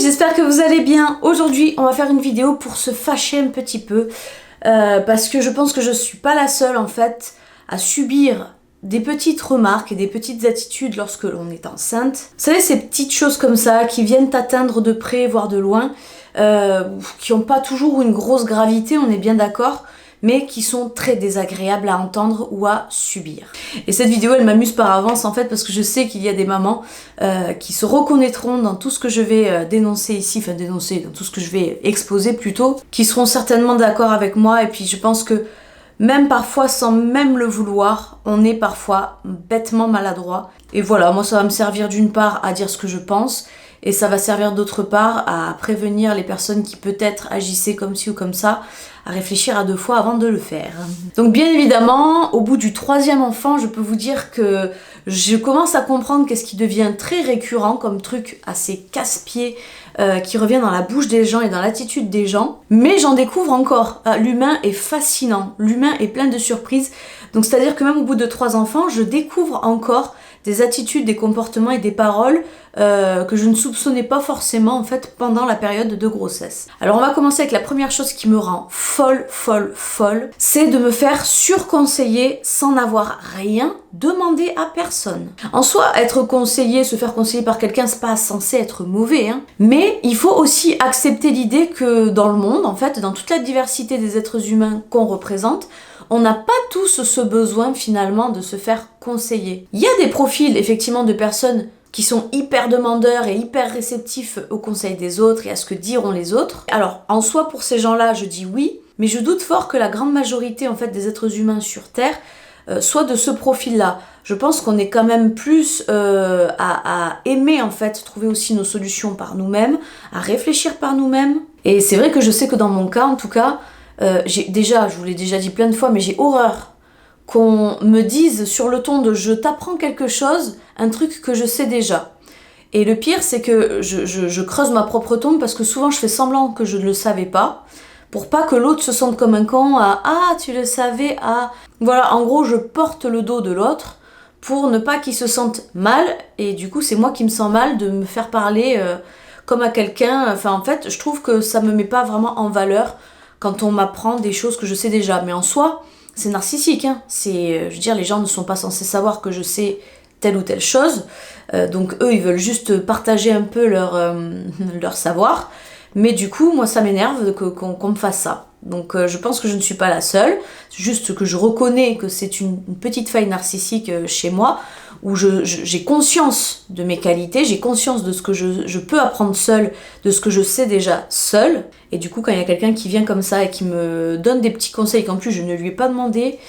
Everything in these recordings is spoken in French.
j'espère que vous allez bien. Aujourd'hui, on va faire une vidéo pour se fâcher un petit peu parce que je pense que je suis pas la seule en fait à subir des petites remarques et des petites attitudes lorsque l'on est enceinte. Vous savez, ces petites choses comme ça qui viennent t'atteindre de près voire de loin, qui n'ont pas toujours une grosse gravité, on est bien d'accord, mais qui sont très désagréables à entendre ou à subir. Et cette vidéo, elle m'amuse par avance en fait parce que je sais qu'il y a des mamans qui se reconnaîtront dans tout ce que je vais dénoncer ici, enfin dénoncer, dans tout ce que je vais exposer plutôt, qui seront certainement d'accord avec moi. Et puis je pense que même parfois, sans même le vouloir, on est parfois bêtement maladroit. Et voilà, moi ça va me servir d'une part à dire ce que je pense, et ça va servir d'autre part à prévenir les personnes qui peut-être agissaient comme ci ou comme ça, à réfléchir à deux fois avant de le faire. Donc bien évidemment, au bout du 3e enfant, je peux vous dire que je commence à comprendre qu'est-ce qui devient très récurrent comme truc assez casse-pied, qui revient dans la bouche des gens et dans l'attitude des gens. Mais j'en découvre encore. L'humain est fascinant, l'humain est plein de surprises. Donc c'est-à-dire que même au bout de 3 enfants, je découvre encore des attitudes, des comportements et des paroles que je ne soupçonnais pas forcément en fait pendant la période de grossesse. Alors on va commencer avec la première chose qui me rend folle, c'est de me faire surconseiller sans n'avoir rien demandé à personne. En soi, être conseillé, se faire conseiller par quelqu'un, c'est pas censé être mauvais, hein. Mais il faut aussi accepter l'idée que dans le monde, en fait, dans toute la diversité des êtres humains qu'on représente, on n'a pas tous ce besoin finalement de se faire conseiller. Il y a des profils effectivement de personnes qui sont hyper demandeurs et hyper réceptifs aux conseils des autres et à ce que diront les autres. Alors en soi pour ces gens-là je dis oui, mais je doute fort que la grande majorité en fait des êtres humains sur Terre soit de ce profil-là. Je pense qu'on est quand même plus à aimer en fait trouver aussi nos solutions par nous-mêmes, à réfléchir par nous-mêmes. Et c'est vrai que je sais que dans mon cas en tout cas, je vous l'ai déjà dit plein de fois, mais j'ai horreur qu'on me dise sur le ton de je t'apprends quelque chose, un truc que je sais déjà. Et le pire, c'est que je creuse ma propre tombe parce que souvent je fais semblant que je ne le savais pas, pour pas que l'autre se sente comme un con, ah tu le savais, ah. Voilà, en gros je porte le dos de l'autre pour ne pas qu'il se sente mal, et du coup c'est moi qui me sens mal de me faire parler comme à quelqu'un. Enfin en fait je trouve que ça me met pas vraiment en valeur quand on m'apprend des choses que je sais déjà. Mais en soi, c'est narcissique, hein. Je veux dire, les gens ne sont pas censés savoir que je sais telle ou telle chose. Donc eux, ils veulent juste partager un peu leur savoir. Mais du coup, moi, ça m'énerve qu'on me fasse ça. Donc je pense que je ne suis pas la seule. C'est juste que je reconnais que c'est une petite faille narcissique chez moi, où j'ai conscience de mes qualités, j'ai conscience de ce que je peux apprendre seule, de ce que je sais déjà seule. Et du coup, quand il y a quelqu'un qui vient comme ça et qui me donne des petits conseils qu'en plus je ne lui ai pas demandé,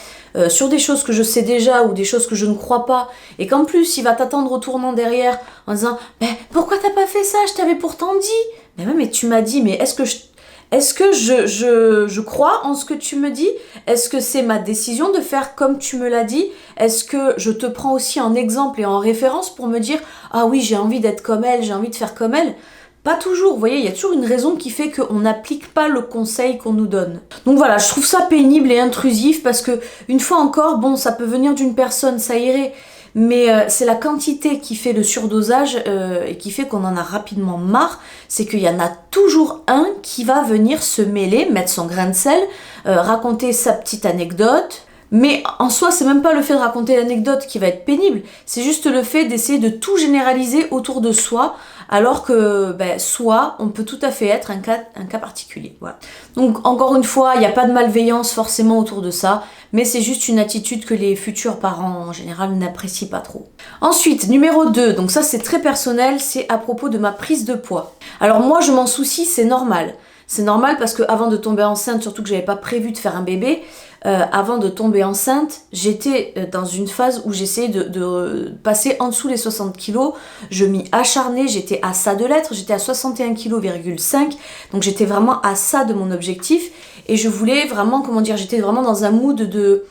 sur des choses que je sais déjà ou des choses que je ne crois pas, et qu'en plus il va t'attendre au tournant derrière en disant « Mais pourquoi t'as pas fait ça? Je t'avais pourtant dit !» Mais ouais, mais tu m'as dit, mais est-ce que je crois en ce que tu me dis? Est-ce que c'est ma décision de faire comme tu me l'as dit? Est-ce que je te prends aussi en exemple et en référence pour me dire « Ah oui, j'ai envie d'être comme elle, j'ai envie de faire comme elle ?» Pas toujours, vous voyez, il y a toujours une raison qui fait qu'on n'applique pas le conseil qu'on nous donne. Donc voilà, je trouve ça pénible et intrusif parce que, une fois encore, bon, ça peut venir d'une personne, ça irait, mais c'est la quantité qui fait le surdosage et qui fait qu'on en a rapidement marre. C'est qu'il y en a toujours un qui va venir se mêler, mettre son grain de sel, raconter sa petite anecdote. Mais en soi, c'est même pas le fait de raconter l'anecdote qui va être pénible, c'est juste le fait d'essayer de tout généraliser autour de soi, alors que soi, on peut tout à fait être un cas particulier. Voilà. Donc encore une fois, il n'y a pas de malveillance forcément autour de ça, mais c'est juste une attitude que les futurs parents en général n'apprécient pas trop. Ensuite, numéro 2, donc ça c'est très personnel, c'est à propos de ma prise de poids. Alors moi je m'en soucie, c'est normal. C'est normal parce que avant de tomber enceinte, surtout que j'avais pas prévu de faire un bébé, avant de tomber enceinte, j'étais dans une phase où j'essayais de passer en dessous les 60 kilos. Je m'y acharnais, j'étais à ça de l'être, j'étais à 61,5 kg, donc j'étais vraiment à ça de mon objectif. Et je voulais vraiment, j'étais vraiment dans un mood de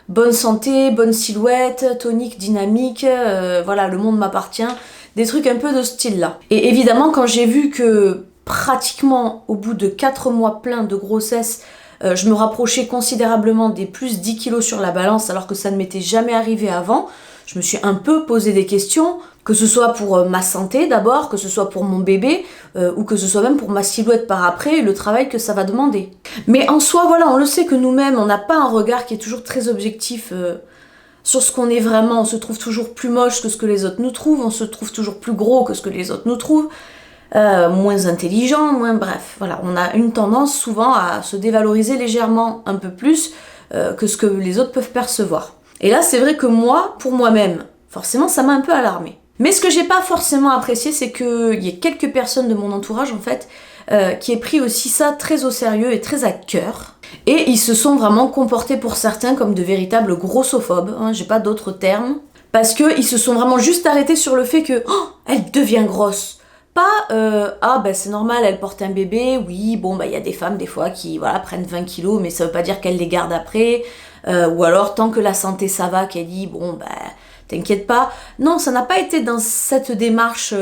bonne santé, bonne silhouette, tonique, dynamique, voilà, le monde m'appartient, des trucs un peu de ce style-là. Et évidemment, quand j'ai vu que pratiquement au bout de 4 mois pleins de grossesse, je me rapprochais considérablement des plus 10 kilos sur la balance alors que ça ne m'était jamais arrivé avant, je me suis un peu posé des questions. Que ce soit pour ma santé d'abord, que ce soit pour mon bébé, ou que ce soit même pour ma silhouette par après, et le travail que ça va demander. Mais en soi, voilà, on le sait que nous-mêmes, on n'a pas un regard qui est toujours très objectif sur ce qu'on est vraiment. On se trouve toujours plus moche que ce que les autres nous trouvent, on se trouve toujours plus gros que ce que les autres nous trouvent, moins intelligent, moins bref. Voilà, on a une tendance souvent à se dévaloriser légèrement un peu plus que ce que les autres peuvent percevoir. Et là, c'est vrai que moi, pour moi-même, forcément, ça m'a un peu alarmée. Mais ce que j'ai pas forcément apprécié, c'est qu'il y ait quelques personnes de mon entourage, en fait, qui aient pris aussi ça très au sérieux et très à cœur. Et ils se sont vraiment comportés pour certains comme de véritables grossophobes, hein, j'ai pas d'autres termes. Parce qu'ils se sont vraiment juste arrêtés sur le fait que oh, elle devient grosse. Pas ah ben c'est normal, elle porte un bébé, oui, bon bah il y a des femmes des fois qui voilà, prennent 20 kilos, mais ça veut pas dire qu'elles les gardent après. Ou alors tant que la santé ça va, qu'elle dit bon bah t'inquiète pas. Non, ça n'a pas été dans cette démarche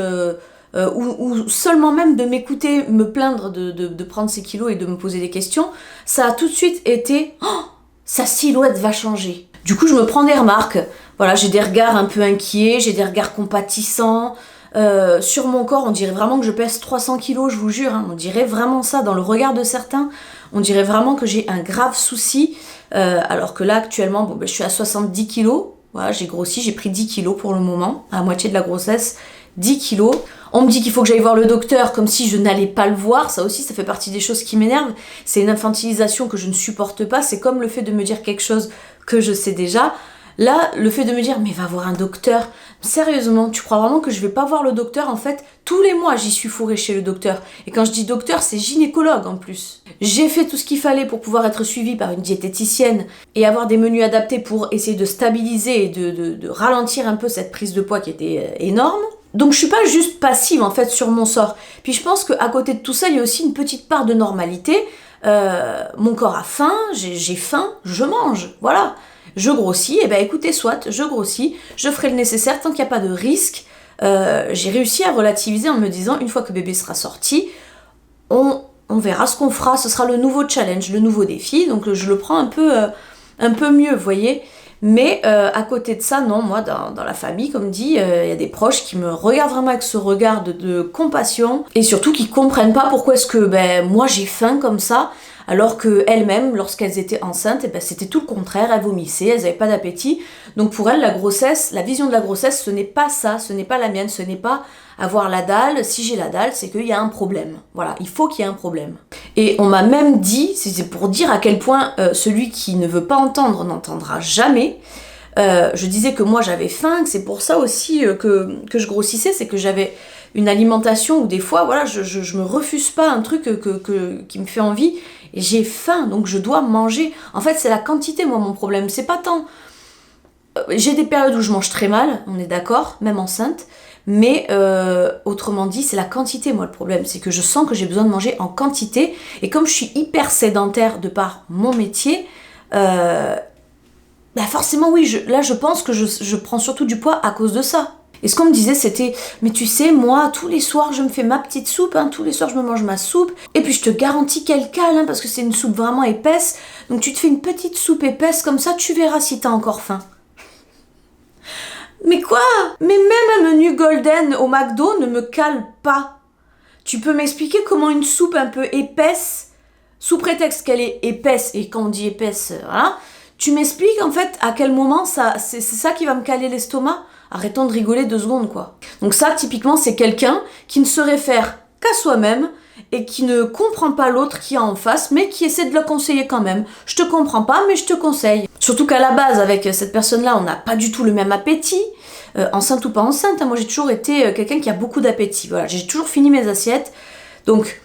ou seulement même de m'écouter, me plaindre de prendre ces kilos et de me poser des questions. Ça a tout de suite été oh, sa silhouette va changer. Du coup, je me prends des remarques. Voilà, j'ai des regards un peu inquiets, j'ai des regards compatissants. Sur mon corps, on dirait vraiment que je pèse 300 kilos, je vous jure. Hein, on dirait vraiment ça dans le regard de certains. On dirait vraiment que j'ai un grave souci. Alors que là, actuellement, bon, ben, je suis à 70 kilos. Voilà, j'ai grossi, j'ai pris 10 kilos pour le moment, à moitié de la grossesse, 10 kilos. On me dit qu'il faut que j'aille voir le docteur comme si je n'allais pas le voir, ça aussi ça fait partie des choses qui m'énervent. C'est une infantilisation que je ne supporte pas, c'est comme le fait de me dire quelque chose que je sais déjà. Là, le fait de me dire, mais va voir un docteur, sérieusement, tu crois vraiment que je vais pas voir le docteur? En fait, tous les mois, j'y suis fourrée chez le docteur. Et quand je dis docteur, c'est gynécologue en plus. J'ai fait tout ce qu'il fallait pour pouvoir être suivie par une diététicienne et avoir des menus adaptés pour essayer de stabiliser et de ralentir un peu cette prise de poids qui était énorme. Donc je suis pas juste passive en fait sur mon sort. Puis je pense qu'à côté de tout ça, il y a aussi une petite part de normalité. Mon corps a faim, j'ai faim, je mange, voilà. Je grossis, et ben écoutez, soit, je grossis, je ferai le nécessaire tant qu'il n'y a pas de risque. J'ai réussi à relativiser en me disant, une fois que bébé sera sorti, on verra ce qu'on fera, ce sera le nouveau challenge, le nouveau défi, donc je le prends un peu mieux, vous voyez. Mais à côté de ça, non, moi, dans la famille, comme dit, il y a des proches qui me regardent vraiment avec ce regard de compassion, et surtout qui comprennent pas pourquoi est-ce que moi j'ai faim comme ça, alors qu'elles-mêmes, lorsqu'elles étaient enceintes, c'était tout le contraire, elles vomissaient, elles n'avaient pas d'appétit. Donc pour elles, la grossesse, la vision de la grossesse, ce n'est pas ça, ce n'est pas la mienne, ce n'est pas avoir la dalle. Si j'ai la dalle, c'est qu'il y a un problème. Voilà, il faut qu'il y ait un problème. Et on m'a même dit, c'est pour dire à quel point celui qui ne veut pas entendre n'entendra jamais. Je disais que moi j'avais faim, que c'est pour ça aussi que je grossissais, c'est que j'avais une alimentation où des fois, voilà, je me refuse pas un truc qui me fait envie, et j'ai faim, donc je dois manger. En fait, c'est la quantité, moi, mon problème. C'est pas tant... J'ai des périodes où je mange très mal, on est d'accord, même enceinte, mais autrement dit, c'est la quantité, moi, le problème. C'est que je sens que j'ai besoin de manger en quantité, et comme je suis hyper sédentaire de par mon métier, forcément, oui, là, je pense que je prends surtout du poids à cause de ça. Et ce qu'on me disait, c'était, mais tu sais, moi, tous les soirs, je me fais ma petite soupe, hein, tous les soirs, je me mange ma soupe, et puis je te garantis qu'elle cale, hein, parce que c'est une soupe vraiment épaisse, donc tu te fais une petite soupe épaisse, comme ça, tu verras si t'as encore faim. Mais quoi? Mais même un menu golden au McDo ne me cale pas. Tu peux m'expliquer comment une soupe un peu épaisse, sous prétexte qu'elle est épaisse, et quand on dit épaisse, voilà, tu m'expliques en fait à quel moment c'est ça qui va me caler l'estomac? Arrêtons de rigoler 2 secondes, quoi. Donc ça, typiquement, c'est quelqu'un qui ne se réfère qu'à soi-même et qui ne comprend pas l'autre qui est en face, mais qui essaie de le conseiller quand même. Je te comprends pas, mais je te conseille. Surtout qu'à la base, avec cette personne-là, on n'a pas du tout le même appétit. Enceinte ou pas enceinte, hein, moi j'ai toujours été quelqu'un qui a beaucoup d'appétit. Voilà, j'ai toujours fini mes assiettes. Donc,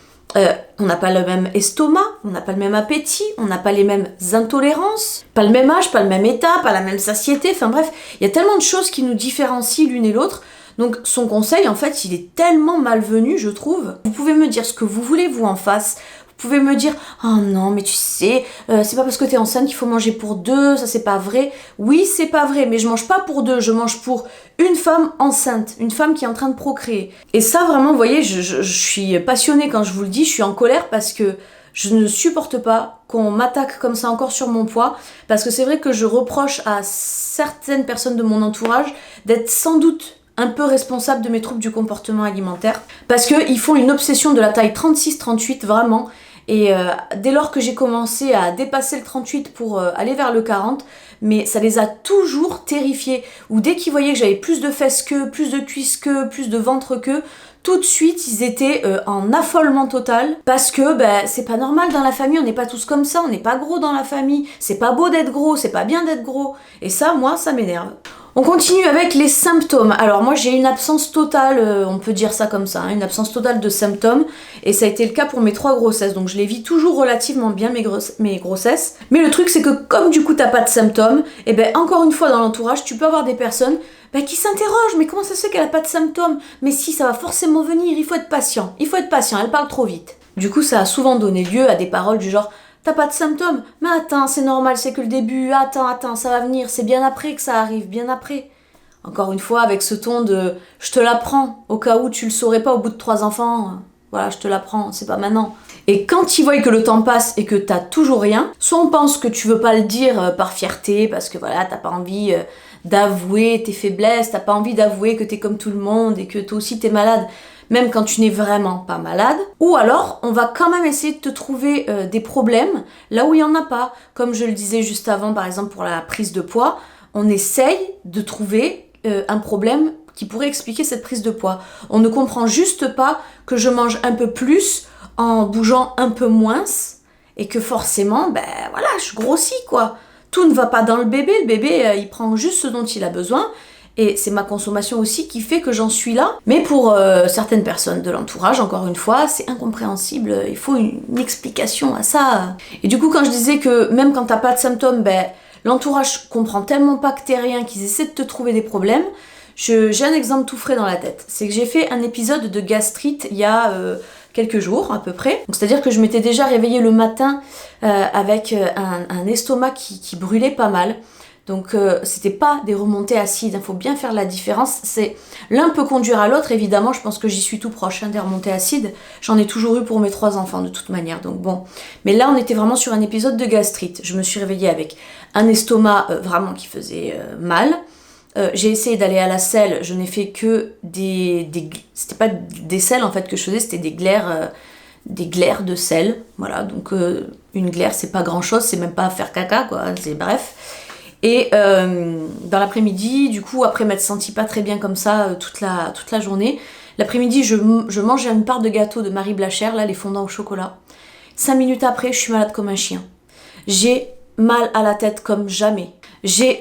on n'a pas le même estomac, on n'a pas le même appétit, on n'a pas les mêmes intolérances, pas le même âge, pas le même état, pas la même satiété, enfin bref, il y a tellement de choses qui nous différencient l'une et l'autre, donc son conseil en fait il est tellement malvenu je trouve. Vous pouvez me dire ce que vous voulez vous en face, vous pouvez me dire « Oh non, mais tu sais, c'est pas parce que t'es enceinte qu'il faut manger pour 2, ça c'est pas vrai. » Oui, c'est pas vrai, mais je mange pas pour 2, je mange pour une femme enceinte, une femme qui est en train de procréer. Et ça vraiment, vous voyez, je suis passionnée quand je vous le dis, je suis en colère parce que je ne supporte pas qu'on m'attaque comme ça encore sur mon poids, parce que c'est vrai que je reproche à certaines personnes de mon entourage d'être sans doute un peu responsables de mes troubles du comportement alimentaire. Parce qu'ils font une obsession de la taille 36-38, vraiment. Et dès lors que j'ai commencé à dépasser le 38 pour aller vers le 40, mais ça les a toujours terrifiés. Ou dès qu'ils voyaient que j'avais plus de fesses qu'eux, plus de cuisses qu'eux, plus de ventre qu'eux, tout de suite ils étaient en affolement total. Parce que c'est pas normal dans la famille, on n'est pas tous comme ça, on n'est pas gros dans la famille. C'est pas beau d'être gros, c'est pas bien d'être gros. Et ça, moi, ça m'énerve. On continue avec les symptômes. Alors moi j'ai une absence totale, on peut dire ça comme ça, une absence totale de symptômes. Et ça a été le cas pour mes 3 grossesses. Donc je les vis toujours relativement bien mes grossesses. Mais le truc c'est que comme du coup t'as pas de symptômes, et encore une fois dans l'entourage, tu peux avoir des personnes qui s'interrogent. Mais comment ça se fait qu'elle a pas de symptômes? Mais si, ça va forcément venir, il faut être patient. Il faut être patient, elle parle trop vite. Du coup ça a souvent donné lieu à des paroles du genre: t'as pas de symptômes? Mais attends, c'est normal, c'est que le début. Attends, ça va venir. C'est bien après que ça arrive, bien après. Encore une fois, avec ce ton de « je te l'apprends, au cas où tu le saurais pas au bout de 3 enfants. Voilà, je te l'apprends, c'est pas maintenant. » Et quand ils voient que le temps passe et que t'as toujours rien, soit on pense que tu veux pas le dire par fierté, parce que voilà, t'as pas envie d'avouer tes faiblesses, t'as pas envie d'avouer que t'es comme tout le monde et que toi aussi t'es malade, même quand tu n'es vraiment pas malade. Ou alors, on va quand même essayer de te trouver des problèmes là où il n'y en a pas. Comme je le disais juste avant, par exemple pour la prise de poids, on essaye de trouver un problème qui pourrait expliquer cette prise de poids. On ne comprend juste pas que je mange un peu plus en bougeant un peu moins et que forcément, voilà, je grossis quoi. Tout ne va pas dans le bébé il prend juste ce dont il a besoin. Et c'est ma consommation aussi qui fait que j'en suis là. Mais pour certaines personnes de l'entourage, encore une fois, c'est incompréhensible. Il faut une explication à ça. Et du coup, quand je disais que même quand t'as pas de symptômes, l'entourage comprend tellement pas que t'es rien qu'ils essaient de te trouver des problèmes. J'ai un exemple tout frais dans la tête. C'est que j'ai fait un épisode de gastrite il y a quelques jours à peu près. C'est-à-dire que je m'étais déjà réveillée le matin avec un estomac qui brûlait pas mal. Donc c'était pas des remontées acides, il faut bien faire la différence. L'un peut conduire à l'autre, évidemment, je pense que j'y suis tout proche des remontées acides. J'en ai toujours eu pour mes 3 enfants de toute manière, donc bon. Mais là on était vraiment sur un épisode de gastrite. Je me suis réveillée avec un estomac vraiment qui faisait mal. J'ai essayé d'aller à la selle, je n'ai fait que c'était pas des selles en fait que je faisais, c'était des glaires de sel. Voilà, donc une glaire c'est pas grand chose, c'est même pas faire caca quoi, c'est bref. Et dans l'après-midi, du coup, après m'être sentie pas très bien comme ça toute la journée, l'après-midi, je mange une part de gâteau de Marie Blachère, là, les fondants au chocolat. 5 minutes après, je suis malade comme un chien. J'ai mal à la tête comme jamais. J'ai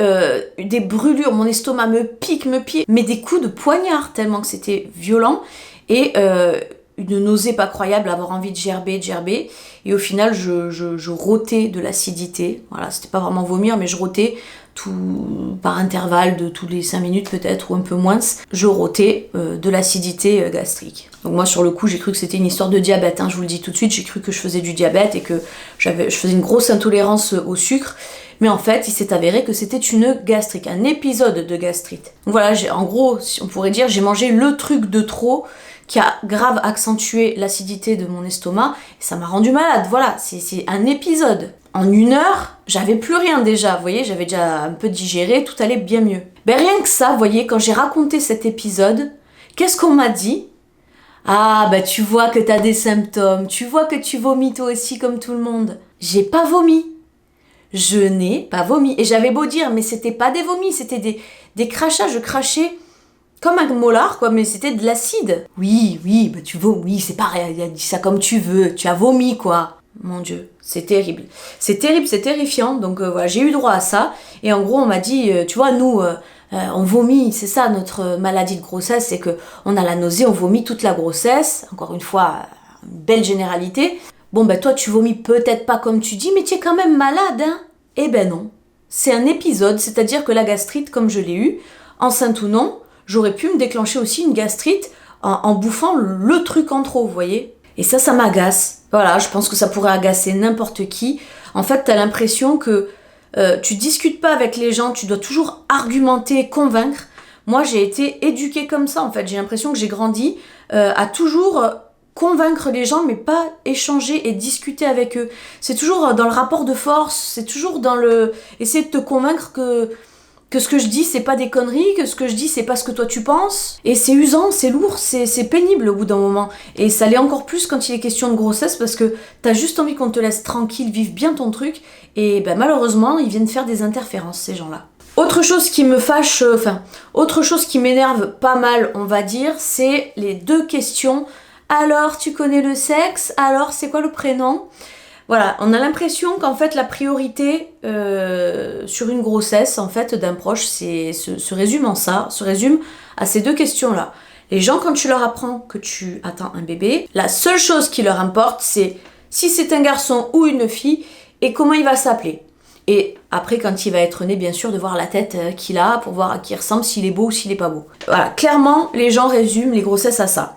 des brûlures, mon estomac me pique, mais des coups de poignard, tellement que c'était violent. Et une nausée pas croyable, avoir envie de gerber. Et au final, je rôtais de l'acidité. Voilà, c'était pas vraiment vomir, mais je rôtais par intervalle de tous les 5 minutes peut-être, ou un peu moins. Je rôtais de l'acidité gastrique. Donc moi, sur le coup, j'ai cru que c'était une histoire de diabète. Je vous le dis tout de suite, j'ai cru que je faisais du diabète et que je faisais une grosse intolérance au sucre. Mais en fait, il s'est avéré que c'était une gastrite, un épisode de gastrite. Donc voilà, en gros, on pourrait dire, j'ai mangé le truc de trop qui a grave accentué l'acidité de mon estomac, et ça m'a rendu malade. Voilà, c'est un épisode. En 1 heure, j'avais plus rien déjà, vous voyez, j'avais déjà un peu digéré, tout allait bien mieux. Rien que ça, vous voyez, quand j'ai raconté cet épisode, qu'est-ce qu'on m'a dit? Ah, tu vois que t'as des symptômes, tu vois que tu vomis toi aussi comme tout le monde. J'ai pas vomi. Je n'ai pas vomi. Et j'avais beau dire, mais c'était pas des vomis, c'était des crachats, je crachais comme un molar, quoi, mais c'était de l'acide. Oui, tu vomis, c'est pareil, il a dit ça comme tu veux, tu as vomi, quoi. Mon Dieu, c'est terrible. C'est terrible, c'est terrifiant, donc voilà, j'ai eu droit à ça. Et en gros, on m'a dit, tu vois, nous, on vomit, c'est ça notre maladie de grossesse, c'est que on a la nausée, on vomit toute la grossesse. Encore une fois, une belle généralité. Bon, toi, tu vomis peut-être pas comme tu dis, mais tu es quand même malade, hein? Eh non. C'est un épisode, c'est-à-dire que la gastrite, comme je l'ai eue, enceinte ou non, j'aurais pu me déclencher aussi une gastrite en bouffant le truc en trop, vous voyez? Et ça m'agace. Voilà, je pense que ça pourrait agacer n'importe qui. En fait, t'as l'impression que tu discutes pas avec les gens, tu dois toujours argumenter, convaincre. Moi, j'ai été éduquée comme ça, en fait. J'ai l'impression que j'ai grandi à toujours convaincre les gens, mais pas échanger et discuter avec eux. C'est toujours dans le rapport de force, c'est toujours dans essayer de te convaincre que que ce que je dis c'est pas des conneries, que ce que je dis c'est pas ce que toi tu penses. Et c'est usant, c'est lourd, c'est pénible au bout d'un moment. Et ça l'est encore plus quand il est question de grossesse parce que t'as juste envie qu'on te laisse tranquille, vivre bien ton truc. Et ben malheureusement, ils viennent faire des interférences, ces gens-là. Autre chose qui me fâche, autre chose qui m'énerve pas mal, on va dire, c'est les 2 questions. Alors, tu connais le sexe? Alors, c'est quoi le prénom? Voilà, on a l'impression qu'en fait la priorité sur une grossesse en fait d'un proche se résume en ça, se résume à ces 2 questions-là. Les gens, quand tu leur apprends que tu attends un bébé, la seule chose qui leur importe c'est si c'est un garçon ou une fille et comment il va s'appeler. Et après, quand il va être né, bien sûr, de voir la tête qu'il a pour voir à qui il ressemble, s'il est beau ou s'il est pas beau. Voilà, clairement, les gens résument les grossesses à ça.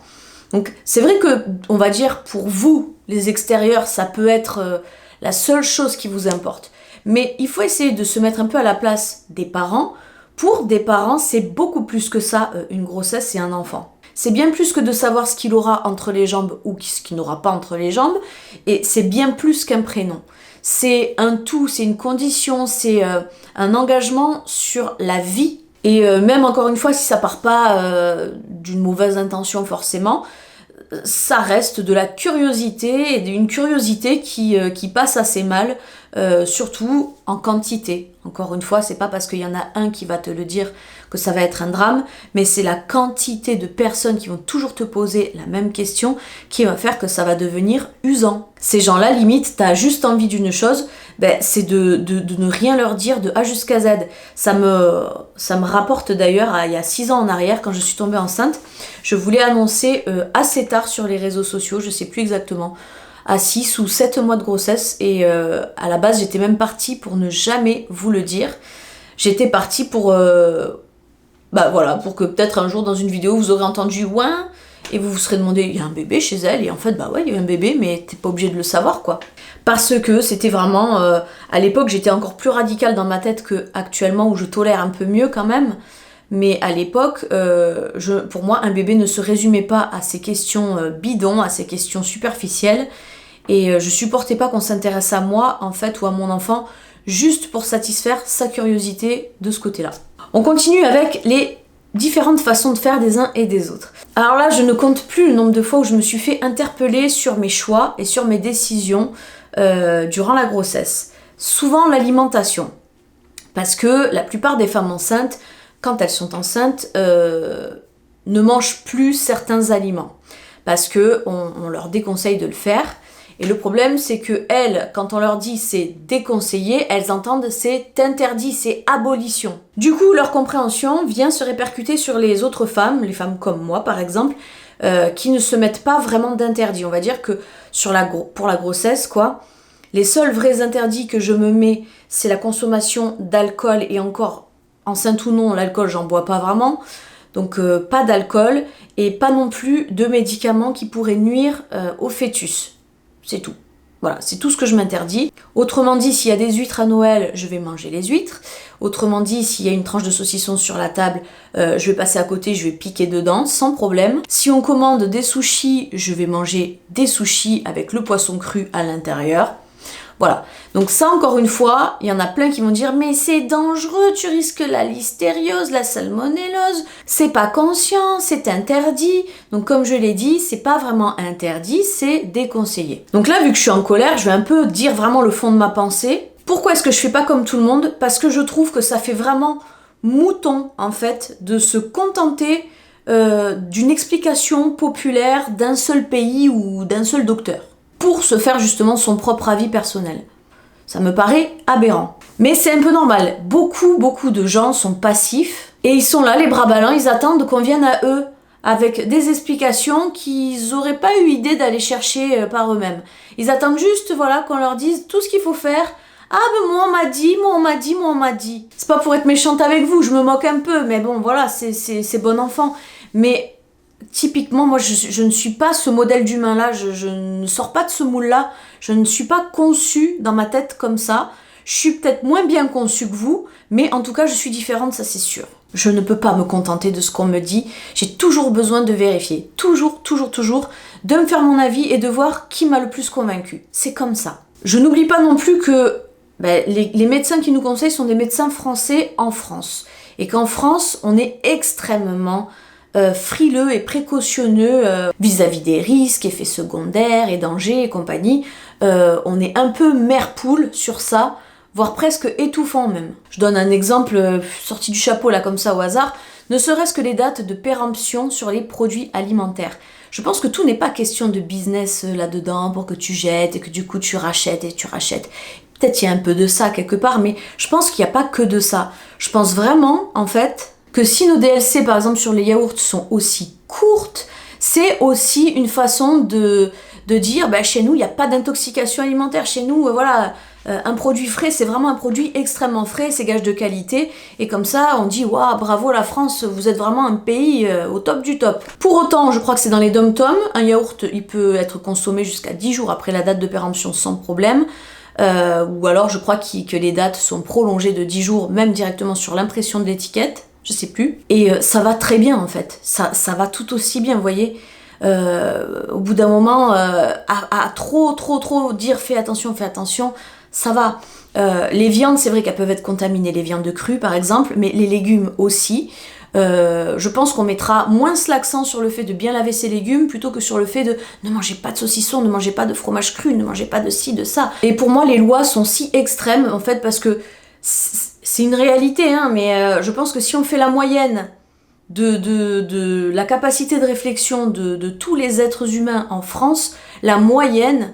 Donc c'est vrai que, on va dire, pour vous, les extérieurs, ça peut être la seule chose qui vous importe. Mais il faut essayer de se mettre un peu à la place des parents. Pour des parents, c'est beaucoup plus que ça, une grossesse et un enfant. C'est bien plus que de savoir ce qu'il aura entre les jambes ou ce qu'il n'aura pas entre les jambes. Et c'est bien plus qu'un prénom. C'est un tout, c'est une condition, c'est un engagement sur la vie. Et même encore une fois, si ça part pas d'une mauvaise intention forcément, ça reste de la curiosité, et une curiosité qui passe assez mal, surtout en quantité. Encore une fois, c'est pas parce qu'il y en a un qui va te le dire que ça va être un drame, mais c'est la quantité de personnes qui vont toujours te poser la même question qui va faire que ça va devenir usant. Ces gens-là, limite, t'as juste envie d'une chose, c'est de ne rien leur dire de A jusqu'à Z. Ça me rapporte d'ailleurs à il y a 6 ans en arrière, quand je suis tombée enceinte, je voulais annoncer assez tard sur les réseaux sociaux, je sais plus exactement, à 6 ou 7 mois de grossesse, et à la base j'étais même partie pour ne jamais vous le dire. J'étais partie pour pour que peut-être un jour dans une vidéo vous aurez entendu ouin et vous vous serez demandé il y a un bébé chez elle, et en fait ouais il y a un bébé mais t'es pas obligé de le savoir quoi. Parce que c'était vraiment à l'époque j'étais encore plus radicale dans ma tête que actuellement où je tolère un peu mieux quand même. Mais à l'époque, pour moi, un bébé ne se résumait pas à ces questions bidons, à ces questions superficielles. Et je supportais pas qu'on s'intéresse à moi, en fait, ou à mon enfant, juste pour satisfaire sa curiosité de ce côté-là. On continue avec les différentes façons de faire des uns et des autres. Alors là, je ne compte plus le nombre de fois où je me suis fait interpeller sur mes choix et sur mes décisions durant la grossesse. Souvent l'alimentation. Parce que la plupart des femmes enceintes, quand elles sont enceintes, ne mangent plus certains aliments. Parce qu'on leur déconseille de le faire. Et le problème, c'est que elles, quand on leur dit c'est déconseillé, elles entendent c'est interdit, c'est abolition. Du coup, leur compréhension vient se répercuter sur les autres femmes, les femmes comme moi par exemple, qui ne se mettent pas vraiment d'interdit. On va dire que pour la grossesse, les seuls vrais interdits que je me mets, c'est la consommation d'alcool, et encore, enceinte ou non, l'alcool, j'en bois pas vraiment. Donc pas d'alcool, et pas non plus de médicaments qui pourraient nuire au fœtus. C'est tout. Voilà, c'est tout ce que je m'interdis. Autrement dit, s'il y a des huîtres à Noël, je vais manger les huîtres. Autrement dit, s'il y a une tranche de saucisson sur la table, je vais passer à côté, je vais piquer dedans, sans problème. Si on commande des sushis, je vais manger des sushis avec le poisson cru à l'intérieur. Voilà. Donc ça, encore une fois, il y en a plein qui vont dire « Mais c'est dangereux, tu risques la listériose, la salmonellose, c'est pas conscient, c'est interdit. » Donc comme je l'ai dit, c'est pas vraiment interdit, c'est déconseillé. Donc là, vu que je suis en colère, je vais un peu dire vraiment le fond de ma pensée. Pourquoi est-ce que je fais pas comme tout le monde? Parce que je trouve que ça fait vraiment mouton, en fait, de se contenter d'une explication populaire d'un seul pays ou d'un seul docteur, pour se faire justement son propre avis personnel. Ça me paraît aberrant. Mais c'est un peu normal. Beaucoup de gens sont passifs et ils sont là, les bras ballants, ils attendent qu'on vienne à eux avec des explications qu'ils n'auraient pas eu idée d'aller chercher par eux-mêmes. Ils attendent juste qu'on leur dise tout ce qu'il faut faire. Ah ben moi on m'a dit. C'est pas pour être méchante avec vous, je me moque un peu, mais bon voilà, c'est bon enfant. Mais typiquement, moi, je ne suis pas ce modèle d'humain-là, je ne sors pas de ce moule-là, je ne suis pas conçue dans ma tête comme ça. Je suis peut-être moins bien conçue que vous, mais en tout cas, je suis différente, ça c'est sûr. Je ne peux pas me contenter de ce qu'on me dit, j'ai toujours besoin de vérifier, toujours, de me faire mon avis et de voir qui m'a le plus convaincue. C'est comme ça. Je n'oublie pas non plus que Ben, les médecins qui nous conseillent sont des médecins français en France. Et qu'en France, on est extrêmement frileux et précautionneux vis-à-vis des risques, effets secondaires et dangers et compagnie. On est un peu mère-poule sur ça, voire presque étouffant même. Je donne un exemple sorti du chapeau là comme ça au hasard, ne serait-ce que les dates de péremption sur les produits alimentaires. Je pense que tout n'est pas question de business là-dedans pour que tu jettes et que du coup tu rachètes et tu rachètes. Peut-être il y a un peu de ça quelque part, mais je pense qu'il n'y a pas que de ça. Je pense vraiment, en fait, que si nos DLC, par exemple, sur les yaourts sont aussi courtes, c'est aussi une façon de dire, bah, chez nous, il n'y a pas d'intoxication alimentaire. Chez nous, voilà, un produit frais, c'est vraiment un produit extrêmement frais, c'est gage de qualité. Et comme ça, on dit, waouh, bravo la France, vous êtes vraiment un pays au top du top. Pour autant, je crois que c'est dans les dom-toms. Un yaourt, il peut être consommé jusqu'à 10 jours après la date de péremption sans problème. Ou alors je crois que les dates sont prolongées de 10 jours, même directement sur l'impression de l'étiquette, je sais plus. Et ça va très bien en fait, ça va tout aussi bien, vous voyez. Au bout d'un moment, à trop dire fais attention, ça va. Les viandes, c'est vrai qu'elles peuvent être contaminées, les viandes crues par exemple, mais les légumes aussi. Je pense qu'on mettra moins l'accent sur le fait de bien laver ses légumes plutôt que sur le fait de ne mangez pas de saucisson, ne mangez pas de fromage cru, ne mangez pas de ci, de ça. Et pour moi, les lois sont si extrêmes en fait parce que c'est une réalité, hein, mais je pense que si on fait la moyenne de la capacité de réflexion de tous les êtres humains en France, la moyenne,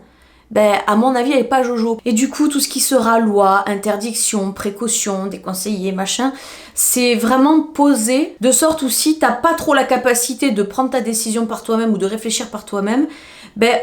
ben, à mon avis, elle est pas jojo. Et du coup, tout ce qui sera loi, interdiction, précaution, déconseillé, machin, c'est vraiment posé de sorte où si t'as pas trop la capacité de prendre ta décision par toi-même ou de réfléchir par toi-même, ben,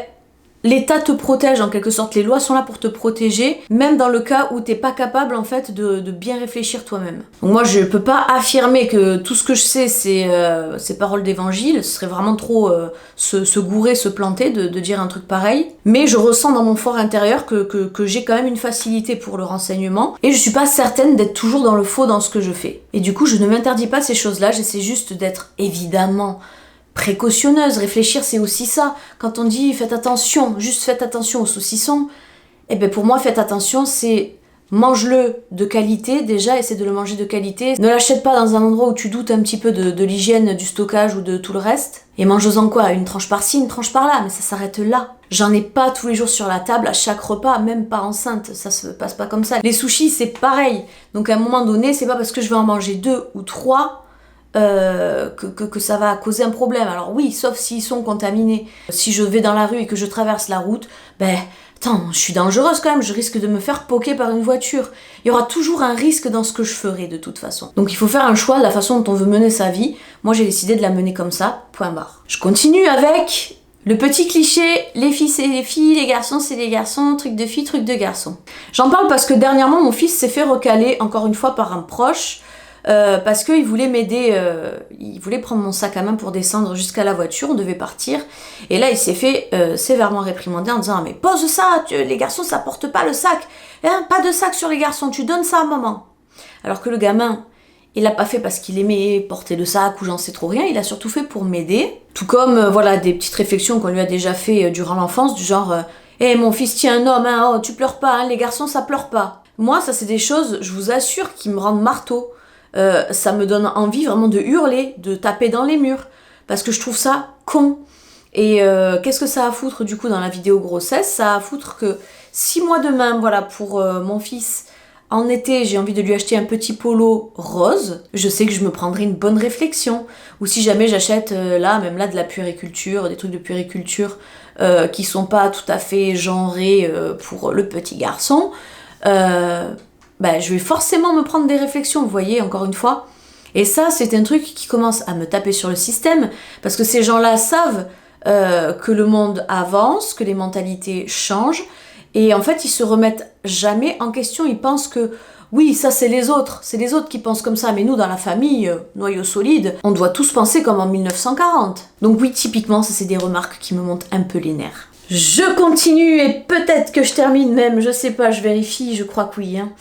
l'État te protège en quelque sorte, les lois sont là pour te protéger, même dans le cas où t'es pas capable en fait de bien réfléchir toi-même. Donc moi je peux pas affirmer que tout ce que je sais c'est paroles d'évangile, ce serait vraiment trop se gourer, se planter de dire un truc pareil, mais je ressens dans mon fort intérieur que j'ai quand même une facilité pour le renseignement, et je suis pas certaine d'être toujours dans le faux dans ce que je fais. Et du coup je ne m'interdis pas ces choses-là, j'essaie juste d'être évidemment précautionneuse. Réfléchir, c'est aussi ça. Quand on dit faites attention, juste faites attention aux saucissons, eh ben pour moi, faites attention, c'est mange-le de qualité, déjà, essaie de le manger de qualité. Ne l'achète pas dans un endroit où tu doutes un petit peu de l'hygiène, du stockage ou de tout le reste. Et mange-en quoi? Une tranche par-ci, une tranche par-là, mais ça s'arrête là. J'en ai pas tous les jours sur la table, à chaque repas, même pas enceinte, ça se passe pas comme ça. Les sushis, c'est pareil. Donc à un moment donné, c'est pas parce que je vais en manger 2 ou 3 que ça va causer un problème. Alors oui, sauf s'ils sont contaminés. Si je vais dans la rue et que je traverse la route, ben, attends, je suis dangereuse quand même, je risque de me faire poquer par une voiture. Il y aura toujours un risque dans ce que je ferai de toute façon. Donc il faut faire un choix de la façon dont on veut mener sa vie. Moi j'ai décidé de la mener comme ça, point barre. Je continue avec le petit cliché, les filles c'est les filles, les garçons c'est les garçons, truc de filles, truc de garçons. J'en parle parce que dernièrement mon fils s'est fait recaler encore une fois par un proche. Parce qu'il voulait m'aider, il voulait prendre mon sac à main pour descendre jusqu'à la voiture, on devait partir, et là il s'est fait sévèrement réprimander en disant mais pose ça, les garçons ça porte pas le sac, hein, pas de sac sur les garçons, tu donnes ça à maman. Alors que le gamin, il l'a pas fait parce qu'il aimait porter le sac ou j'en sais trop rien, il a surtout fait pour m'aider, tout comme voilà des petites réflexions qu'on lui a déjà fait durant l'enfance, du genre mon fils tiens un homme, hein, oh, tu pleures pas, hein, les garçons ça pleure pas. Moi ça c'est des choses, je vous assure, qui me rendent marteau. Ça me donne envie vraiment de hurler, de taper dans les murs, parce que je trouve ça con. Et qu'est-ce que ça a à foutre du coup dans la vidéo grossesse? Ça a à foutre que si moi demain, voilà, pour mon fils, en été, j'ai envie de lui acheter un petit polo rose, je sais que je me prendrai une bonne réflexion. Ou si jamais j'achète même là de la puériculture, des trucs de puériculture qui sont pas tout à fait genrés pour le petit garçon, je vais forcément me prendre des réflexions, vous voyez, encore une fois. Et ça, c'est un truc qui commence à me taper sur le système, parce que ces gens-là savent que le monde avance, que les mentalités changent, et en fait, ils se remettent jamais en question. Ils pensent que, oui, ça c'est les autres qui pensent comme ça, mais nous, dans la famille, noyau solide, on doit tous penser comme en 1940. Donc oui, typiquement, ça c'est des remarques qui me montent un peu les nerfs. Je continue, et peut-être que je termine même, je sais pas, je vérifie, je crois que oui, hein.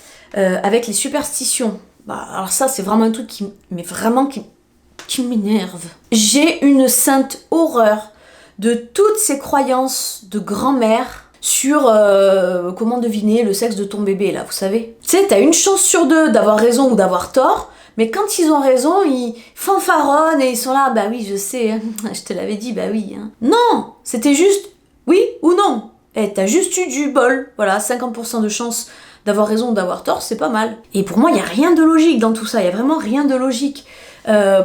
Avec les superstitions. Alors ça, c'est vraiment un truc qui m'énerve. J'ai une sainte horreur de toutes ces croyances de grand-mère sur comment deviner le sexe de ton bébé, là, vous savez. Tu sais, t'as une chance sur deux d'avoir raison ou d'avoir tort, mais quand ils ont raison, ils fanfaronnent et ils sont là, bah oui, je sais, hein, je te l'avais dit, bah oui. Hein. Non, c'était juste oui ou non. Et t'as juste eu du bol. Voilà, 50% de chance d'avoir raison ou d'avoir tort, c'est pas mal. Et pour moi, il n'y a rien de logique dans tout ça, il n'y a vraiment rien de logique.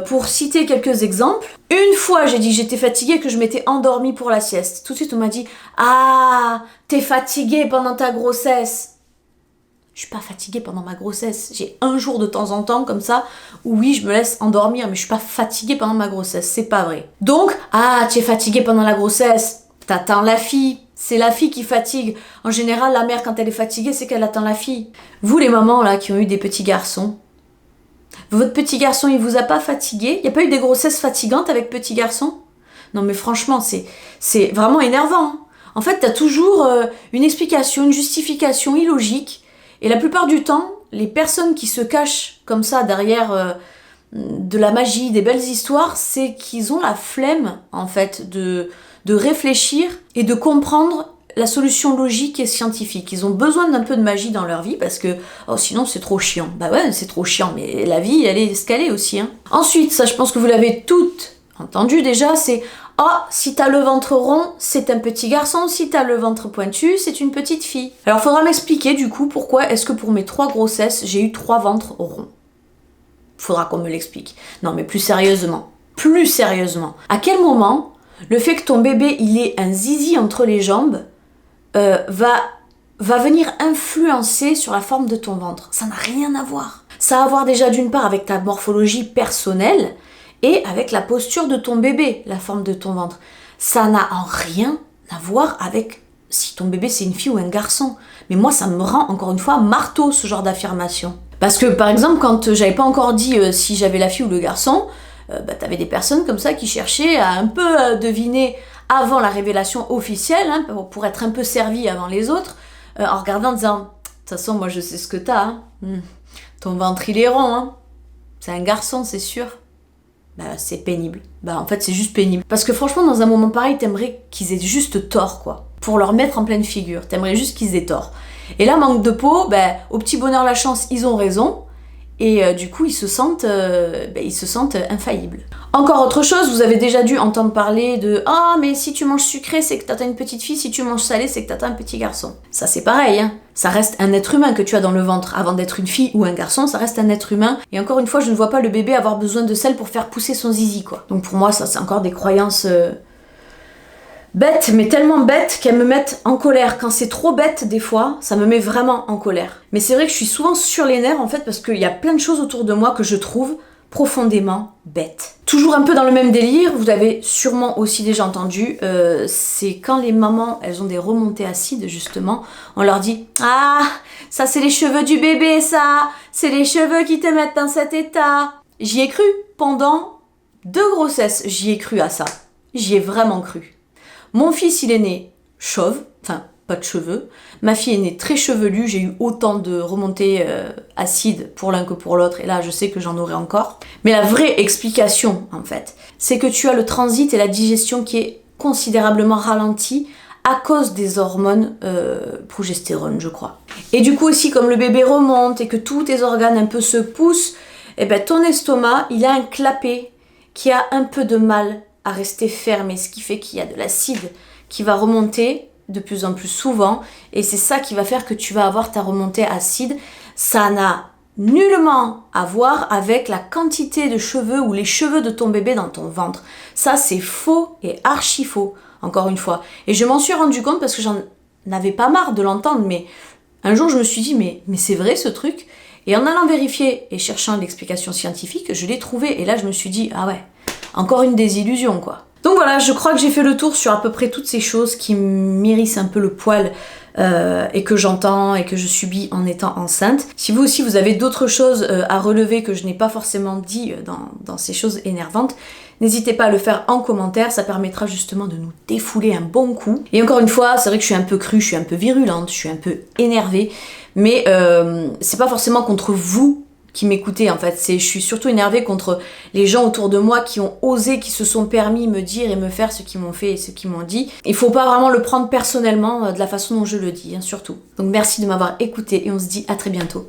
Pour citer quelques exemples, une fois j'ai dit que j'étais fatiguée, que je m'étais endormie pour la sieste. Tout de suite on m'a dit « Ah, t'es fatiguée pendant ta grossesse !» Je suis pas fatiguée pendant ma grossesse. J'ai un jour de temps en temps comme ça où oui, je me laisse endormir, mais je suis pas fatiguée pendant ma grossesse. C'est pas vrai. Donc, ah, tu es fatiguée pendant la grossesse. T'attends la fille. C'est la fille qui fatigue. En général, la mère, quand elle est fatiguée, c'est qu'elle attend la fille. Vous, les mamans là qui ont eu des petits garçons, votre petit garçon, il vous a pas fatigué? Il n'y a pas eu des grossesses fatigantes avec petit garçon? Non mais franchement, c'est vraiment énervant. Hein. En fait, t'as toujours une explication, une justification illogique. Et la plupart du temps, les personnes qui se cachent comme ça derrière de la magie, des belles histoires, c'est qu'ils ont la flemme, en fait, de réfléchir et de comprendre la solution logique et scientifique. Ils ont besoin d'un peu de magie dans leur vie parce que sinon c'est trop chiant. Bah ouais, c'est trop chiant, mais la vie, elle est ce qu'elle est aussi. Hein. Ensuite, ça je pense que vous l'avez toutes entendu déjà, c'est si t'as le ventre rond, c'est un petit garçon, si t'as le ventre pointu, c'est une petite fille. Alors faudra m'expliquer du coup pourquoi est-ce que pour mes 3 grossesses, j'ai eu 3 ventres ronds. Faudra qu'on me l'explique. Non mais plus sérieusement, à quel moment le fait que ton bébé il ait un zizi entre les jambes va venir influencer sur la forme de ton ventre? Ça n'a rien à voir. Ça a à voir déjà d'une part avec ta morphologie personnelle et avec la posture de ton bébé, la forme de ton ventre. Ça n'a en rien à voir avec si ton bébé c'est une fille ou un garçon. Mais moi ça me rend encore une fois marteau ce genre d'affirmation. Parce que par exemple quand j'avais pas encore dit si j'avais la fille ou le garçon, t'avais des personnes comme ça qui cherchaient à un peu deviner avant la révélation officielle, hein, pour être un peu servi avant les autres, en regardant en disant « De toute façon, moi je sais ce que t'as, hein. Ton ventre il est rond, hein. C'est un garçon, c'est sûr. » Bah c'est pénible. Bah en fait c'est juste pénible. Parce que franchement dans un moment pareil, t'aimerais qu'ils aient juste tort, quoi. Pour leur mettre en pleine figure. T'aimerais juste qu'ils aient tort. Et là, manque de peau, au petit bonheur la chance, ils ont raison. Et du coup, ils se sentent infaillibles. Encore autre chose, vous avez déjà dû entendre parler de « Ah, mais si tu manges sucré, c'est que t'attends une petite fille. Si tu manges salé, c'est que t'attends un petit garçon. » Ça, c'est pareil, hein. Ça reste un être humain que tu as dans le ventre. Avant d'être une fille ou un garçon, ça reste un être humain. Et encore une fois, je ne vois pas le bébé avoir besoin de sel pour faire pousser son zizi, quoi. Donc pour moi, ça, c'est encore des croyances bêtes, mais tellement bêtes qu'elles me mettent en colère. Quand c'est trop bête, des fois, ça me met vraiment en colère. Mais c'est vrai que je suis souvent sur les nerfs, en fait, parce qu'il y a plein de choses autour de moi que je trouve profondément bêtes. Toujours un peu dans le même délire, vous avez sûrement aussi déjà entendu, c'est quand les mamans, elles ont des remontées acides, justement, on leur dit « Ah, ça c'est les cheveux du bébé, ça. C'est les cheveux qui te mettent dans cet état. » J'y ai cru pendant 2 grossesses, j'y ai cru à ça. J'y ai vraiment cru. Mon fils, il est né chauve, enfin, pas de cheveux. Ma fille est née très chevelue, j'ai eu autant de remontées acides pour l'un que pour l'autre, et là, je sais que j'en aurai encore. Mais la vraie explication, en fait, c'est que tu as le transit et la digestion qui est considérablement ralentie à cause des hormones progestérone, je crois. Et du coup, aussi, comme le bébé remonte et que tous tes organes un peu se poussent, eh ben, ton estomac, il a un clapet qui a un peu de mal à rester fermé, ce qui fait qu'il y a de l'acide qui va remonter de plus en plus souvent, et c'est ça qui va faire que tu vas avoir ta remontée acide. Ça n'a nullement à voir avec la quantité de cheveux ou les cheveux de ton bébé dans ton ventre. Ça, c'est faux et archi faux, encore une fois. Et je m'en suis rendu compte parce que j'en avais pas marre de l'entendre, mais un jour je me suis dit, mais c'est vrai ce truc? Et en allant vérifier et cherchant l'explication scientifique, je l'ai trouvé, et là je me suis dit, ah ouais, encore une désillusion, quoi. Donc voilà, je crois que j'ai fait le tour sur à peu près toutes ces choses qui m'hérissent un peu le poil et que j'entends et que je subis en étant enceinte. Si vous aussi vous avez d'autres choses à relever que je n'ai pas forcément dit dans ces choses énervantes, n'hésitez pas à le faire en commentaire, ça permettra justement de nous défouler un bon coup. Et encore une fois, c'est vrai que je suis un peu crue, je suis un peu virulente, je suis un peu énervée, mais c'est pas forcément contre vous m'écoutaient en fait. Je suis surtout énervée contre les gens autour de moi qui ont osé, qui se sont permis me dire et me faire ce qu'ils m'ont fait et ce qu'ils m'ont dit. Il faut pas vraiment le prendre personnellement de la façon dont je le dis, hein, surtout. Donc merci de m'avoir écouté et on se dit à très bientôt.